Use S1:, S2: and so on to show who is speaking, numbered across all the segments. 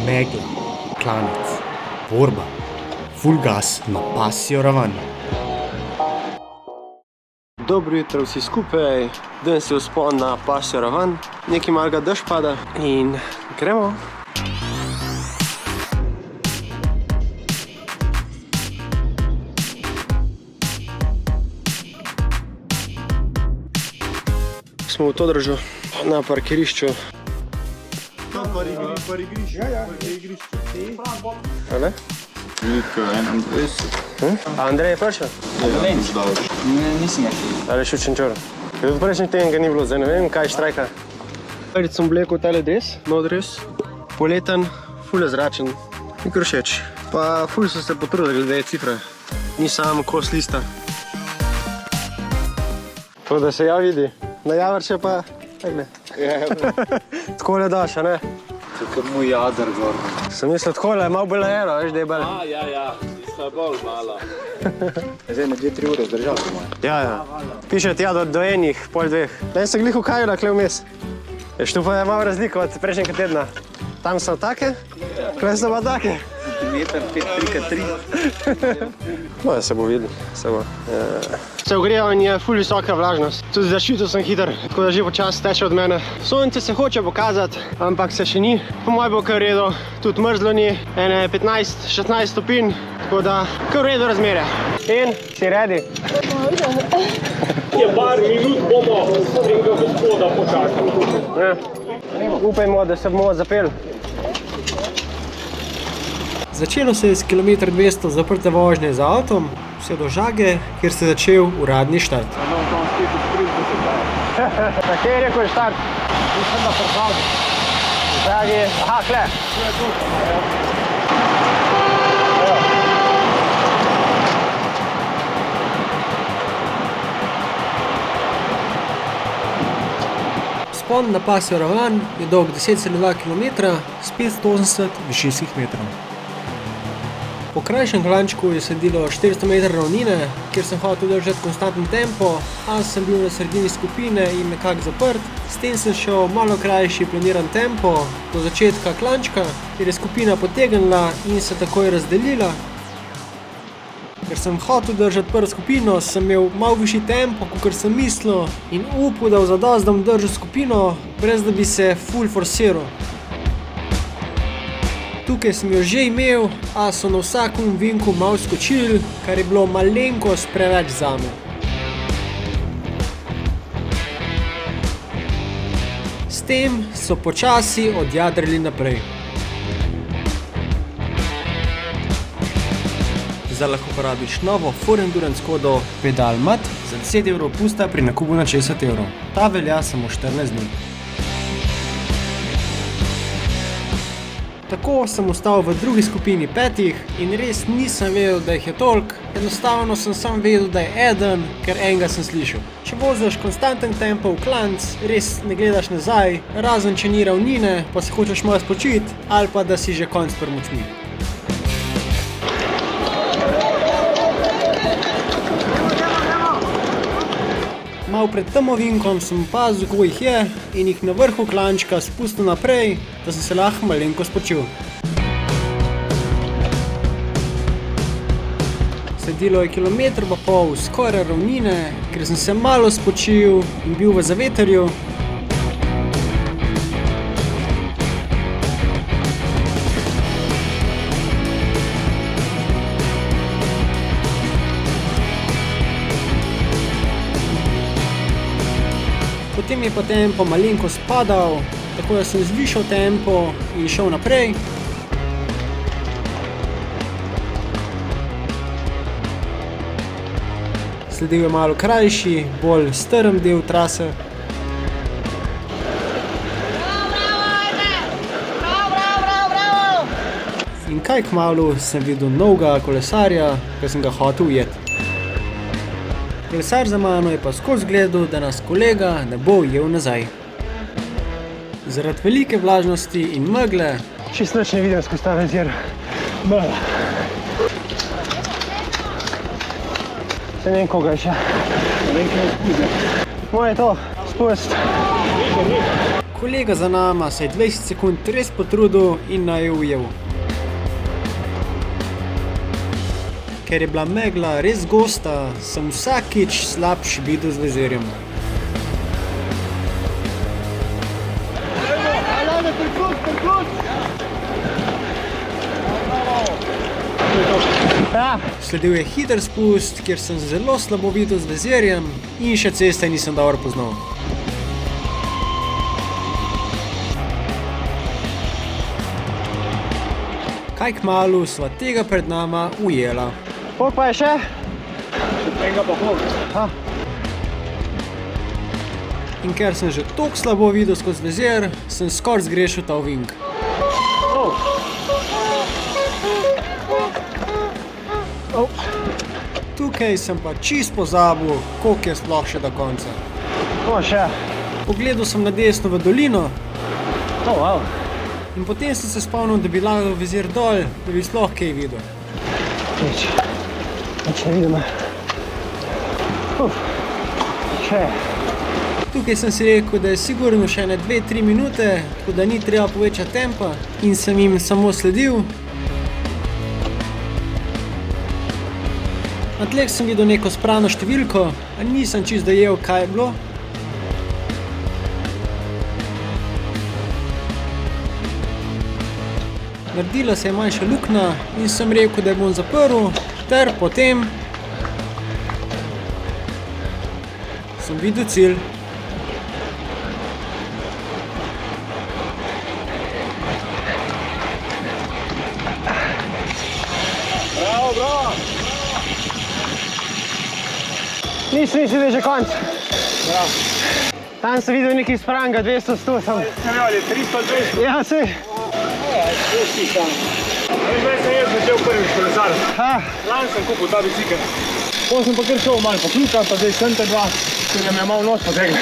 S1: megla, klanec, borba, full gas na pasjo ravan.
S2: Dobro jutro vsi skupaj, danes je vzpon na pasjo ravan, nekaj malega dež pada in gremo. Smo v Todržu na parkirišču.
S3: Tam par igrišče. Ja, igrišče.
S2: Ale?
S3: Veliko 21.
S2: A Andrej je prišel?
S3: Ne, nisem ga.
S2: Ali še učenčor? V prejšnji teden ga ni bilo, zdaj ne vem, kaj štrajka. Prvič sem oblekel tale dres, nov dres, poleten, ful je zračen, nikor všeč. Pa ful so se potrudili glede cifre, ni samo kos lista. To, da se ja vidi. Na javrče pa, takle. Takole daš, a ne?
S3: Tukaj moj jader gor.
S2: Sem mislil takole, malo bolj aero, veš, da je bolj.
S3: Ja, nisla bolj mala. Zdaj me 2-3 ure zdržal po moje.
S2: Ja. Piše ti ja do enih, pol dveh. Daj se glih v Kajla, kle vmes. Veš, tu pa je malo razliko od prejšnjega tedna. Tam so take, kle so pa take.
S3: Centimeter 5-3x3.
S2: No, se bo videl, se bo. Se ogrevanje je ful visoka vlažnost. Tudi zaščitil sem hiter, tako da že počasi teče od mene. Sonce se hoče pokazati, ampak se še ni. Po moje bo kar v redu, tudi mrzlo ni, ene 15-16 stopinj, tako da kar v redu razmere. In, si ready?
S4: Je par minut bomo tega gospoda počakali.
S2: Upajmo, da se bomo zapeli.
S1: Začelo se je s kilometer 200 zaprte vožnje z avtom, vse do Žage, kjer se je začel uradni štart.
S2: Na kje je rekel štart? Mislim, da pripravljam. Žagi, aha, kle.
S1: Vzpon na pasjo ravan je dolg 10,2 km s 580 višinskih metrov. Po krajšem klančku je sledilo 400 metrov ravnine, kjer sem hotel držati konstanten tempo, a sem bil na sredini skupine in nekako zaprt. S tem sem šel malo krajši planiran tempo do začetka klančka, kjer je skupina potegnila in se takoj razdelila. Ker sem hotel držati prvo skupino, sem imel malo višji tempo, kakor sem mislil in upal, da v zadost bom držal skupino, brez da bi se ful forsiral. Tukaj sem jo že imel, a so na vsakem vinku malo skočili, kar je bilo malenkost preveč zame. S tem so počasi odjadrali naprej. Zdaj lahko porabiš novo Ford Endurance kodo PEDALMAT za 10 € pusta pri nakupu na 60 €. Ta velja samo 14 dni. Tako sem ostal v drugi skupini 5 in res nisem vedel, da jih je toliko. Enostavno sem sam vedel, da je eden, ker enega sem slišal. Če voziš konstanten tempo v klanc, res ne gledaš nazaj, razen če ni ravnine, pa se hočeš malo spočiti ali pa da si že konc pri močmi. Malo pred tem ovinkom sem opazil, kako jih je in jih na vrhu klančka spustil naprej, da sem se lahko malenko spočil. Sledilo je kilometer pa pol skoraj ravnine, ker sem se malo spočil in bil v zavetrju. Potem je pa tempo malenko spadal, tako da sem zvišal tempo in šel naprej. Sledil je malo krajši, bolj strm del trase. In kaj kmalu sem videl novega kolesarja, ker sem ga hotel ujeti. Kolesar za mano je pa skozi gledal, da nas kolega ne bo ujel nazaj. Zaradi velike vlažnosti in megle
S2: Čisto nič ne vidim skozi ta vezir. Mrla. Se ne vem, koga je še. Moje je to, spust.
S1: Kolega za nama se je 20 sekund res potrudil in naj je ujel. Ker je bila megla res gosta, sem vsakič slabši videl z vezirjem. Sledil je hiter spust, kjer sem zelo slabo videl z vezirjem in še ceste nisem dobro poznal. Kaj kmalu sva tega pred nama ujela.
S2: Koliko pa je še?
S4: Enega pa pol.
S1: In ker sem že toliko slabo videl skozi vezir, sem skoraj zgrešil ta ovink. Tukaj sem pa čist pozabil, koliko je sploh še do konca.
S2: Še.
S1: Pogledal sem na desno v dolino
S2: Wow.
S1: in potem sem se spomnil, da bi lagal vezir dol, da bi sploh kaj videl.
S2: Nič ne vidim. Še.
S1: Tukaj sem si rekel, da je sigurno še ne 2-3 minute, tako da ni treba povečati tempa in sem jim samo sledil. Na tleh sem videl neko sprano številko, a nisem čisto dojel, kaj je bilo. Naredila se je manjša luknja in sem rekel, da jo bom zaprl, ter potem sem videl cilj.
S2: Nisem mislil, da je že konc. Tam sem videl nekaj spranga, 200-100 sem.
S4: Ali 320.
S2: Ja, sej.
S4: Zdaj sem jaz začel prvič kolesariti. Lani sem kupil ta bicikel. Potem sem pa kar šel malo pokljukat, pa zdaj sem te dva, ker mi je malo nos potegnil.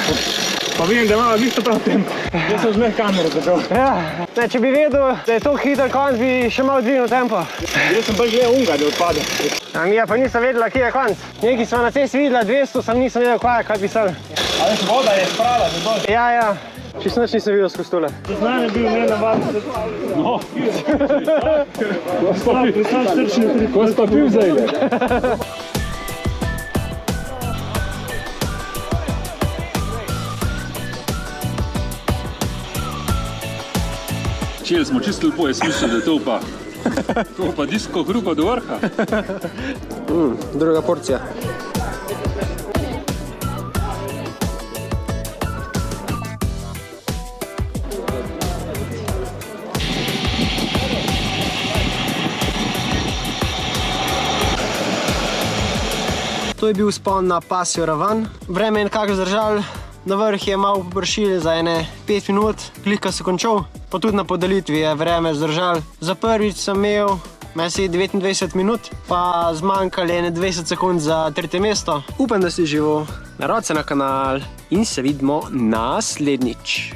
S4: Pa vidim, da imamo isto prav tempo. Jaz sem zmeh kamero začel.
S2: Ja. Ne, če bi vedel, da je to hiter konc, bi še malo dvignil tempo.
S4: Jaz sem pa gledal unga, da odpade.
S2: Ja, pa nisem vedela, kje je konc. Nekaj sva na cesti videla, 200, sem nisem vedel, kaj pisali.
S4: A veš, voda je sprala že dol.
S2: Ja. Čisto nič nisem videl skozi tole.
S4: Znanje je bil nenavaden. No, ko sta pil zajde.
S3: Včeraj smo čisto lepo slišali, da je to pa disko grupa do vrha.
S2: Druga porcija. To je bil vzpon na pasjo ravan. Vreme je nekako zdržalo, na vrh je malo popršilo za ene 5 minut, glihka se končal, pa tudi na podelitvi je vreme zdržalo. Za prvič sem imel mesi 29 minut, pa zmanjkali ene 20 sekund za 3. mesto. Upam, da si živel, narod se na kanal in se vidimo naslednjič.